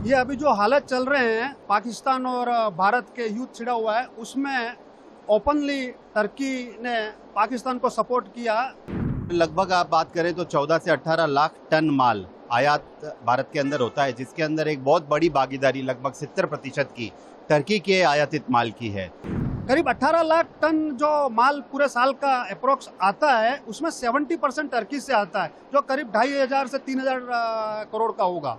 ये अभी जो हालत चल रहे हैं पाकिस्तान और भारत के युद्ध छिड़ा हुआ है, उसमें ओपनली टर्की ने पाकिस्तान को सपोर्ट किया। लगभग आप बात करें तो 14 से 18 लाख टन माल आयात भारत के अंदर होता है, जिसके अंदर एक बहुत बड़ी भागीदारी लगभग 70% की टर्की के आयातित माल की है। करीब 18 लाख टन जो माल पूरे साल का अप्रोक्स आता है, उसमें 70% टर्की से आता है, जो करीब 2500 से 3000 करोड़ का होगा।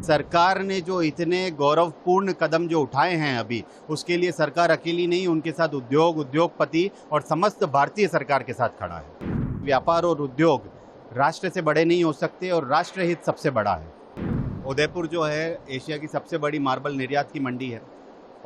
सरकार ने जो इतने गौरवपूर्ण कदम जो उठाए हैं अभी, उसके लिए सरकार अकेली नहीं, उनके साथ उद्योगपति और समस्त भारतीय सरकार के साथ खड़ा है। व्यापार और उद्योग राष्ट्र से बड़े नहीं हो सकते और राष्ट्र हित सबसे बड़ा है। उदयपुर जो है एशिया की सबसे बड़ी मार्बल निर्यात की मंडी है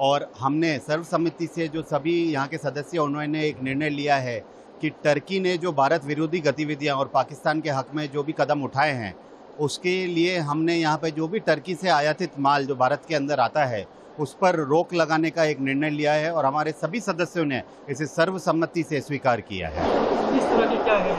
और हमने सर्वसम्मति से जो सभी यहाँ के सदस्य उन्होंने एक निर्णय लिया है कि टर्की ने जो भारत विरोधी गतिविधियाँ और पाकिस्तान के हक में जो भी कदम उठाए हैं, उसके लिए हमने यहाँ पे जो भी टर्की से आयातित माल जो भारत के अंदर आता है उस पर रोक लगाने का एक निर्णय लिया है और हमारे सभी सदस्यों ने इसे सर्वसम्मति से स्वीकार किया है। किस तरह की क्या है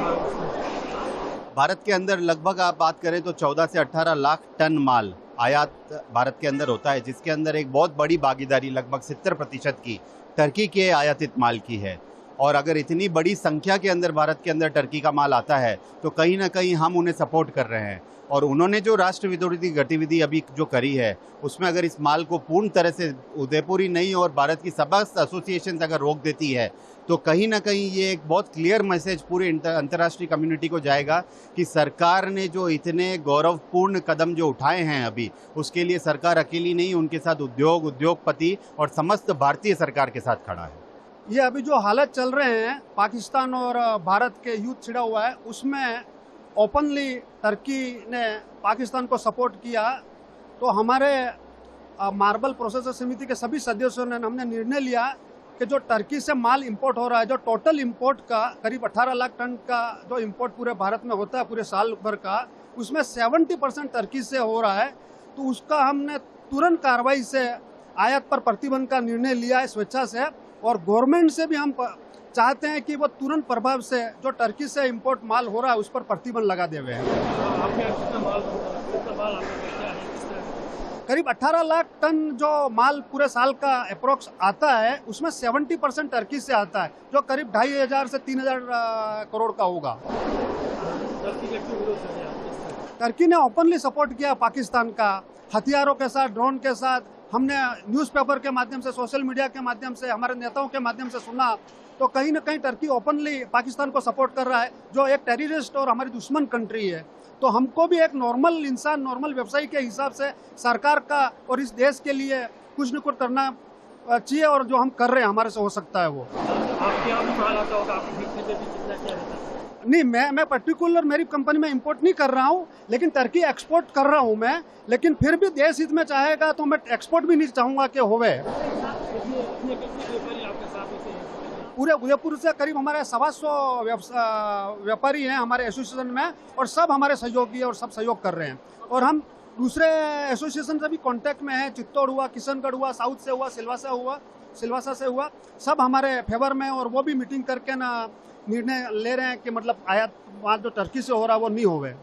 भारत के अंदर लगभग आप बात करें तो 14 से 18 लाख टन माल आयात भारत के अंदर होता है, जिसके अंदर एक बहुत बड़ी भागीदारी लगभग 70% की टर्की के आयातित माल की है। और अगर इतनी बड़ी संख्या के अंदर भारत के अंदर टर्की का माल आता है तो कहीं ना कहीं हम उन्हें सपोर्ट कर रहे हैं और उन्होंने जो राष्ट्र विरोधी गतिविधि अभी जो करी है उसमें अगर इस माल को पूर्ण तरह से उदयपुर ही नहीं और भारत की समस्त एसोसिएशन अगर रोक देती है तो कहीं ना कहीं ये एक बहुत क्लियर मैसेज पूरे अंतर्राष्ट्रीय कम्युनिटी को जाएगा कि सरकार ने जो इतने गौरवपूर्ण कदम जो उठाए हैं अभी, उसके लिए सरकार अकेली नहीं, उनके साथ उद्योगपति और समस्त भारतीय सरकार के साथ खड़ा है। ये अभी जो हालत चल रहे हैं पाकिस्तान और भारत के युद्ध छिड़ा हुआ है, उसमें ओपनली टर्की ने पाकिस्तान को सपोर्ट किया। तो हमारे मार्बल प्रोसेसर समिति के सभी सदस्यों ने हमने निर्णय लिया कि जो टर्की से माल इंपोर्ट हो रहा है, जो टोटल इंपोर्ट का करीब 18 लाख टन का जो इंपोर्ट पूरे भारत में होता है पूरे साल भर का, उसमें 70% टर्की से हो रहा है। तो उसका हमने तुरंत कार्रवाई से आयात पर प्रतिबंध का निर्णय लिया है स्वेच्छा से, और गवर्नमेंट से भी हम चाहते हैं कि वो तुरंत प्रभाव से जो टर्की से इंपोर्ट माल हो रहा है उस पर प्रतिबंध लगा देवे हैं। करीब 18 लाख टन जो माल पूरे साल का अप्रोक्स आता है, उसमें 70% टर्की से आता है, जो करीब 2500 से 3000 करोड़ का होगा। टर्की ने ओपनली सपोर्ट किया पाकिस्तान का, हथियारों के साथ, ड्रोन के साथ। हमने न्यूज़पेपर के माध्यम से, सोशल मीडिया के माध्यम से, हमारे नेताओं के माध्यम से सुना, तो कहीं ना कहीं टर्की ओपनली पाकिस्तान को सपोर्ट कर रहा है, जो एक टेररिस्ट और हमारी दुश्मन कंट्री है। तो हमको भी एक नॉर्मल इंसान, नॉर्मल व्यवसायी के हिसाब से सरकार का और इस देश के लिए कुछ न कुछ करना चाहिए, और जो हम कर रहे हैं हमारे से हो सकता है वो। नहीं, मैं पर्टिकुलर मेरी कंपनी में इंपोर्ट नहीं कर रहा हूँ, लेकिन टर्की एक्सपोर्ट कर रहा हूँ मैं। लेकिन फिर भी देश हित में चाहेगा तो मैं एक्सपोर्ट भी नहीं चाहूँगा कि होवे। पूरे उदयपुर से करीब हमारे 125 व्यापारी हैं हमारे एसोसिएशन में, और सब हमारे सहयोगी और सब सहयोग कर रहे हैं। और हम दूसरे एसोसिएशन से भी कांटेक्ट में हैं, चित्तौड़ हुआ, किशनगढ़ हुआ, साउथ से हुआ, सिलवासा से हुआ, सब हमारे फेवर में, और वो भी मीटिंग करके ना निर्णय ले रहे हैं कि मतलब आयात जो टर्की से हो रहा है वो नहीं होवे।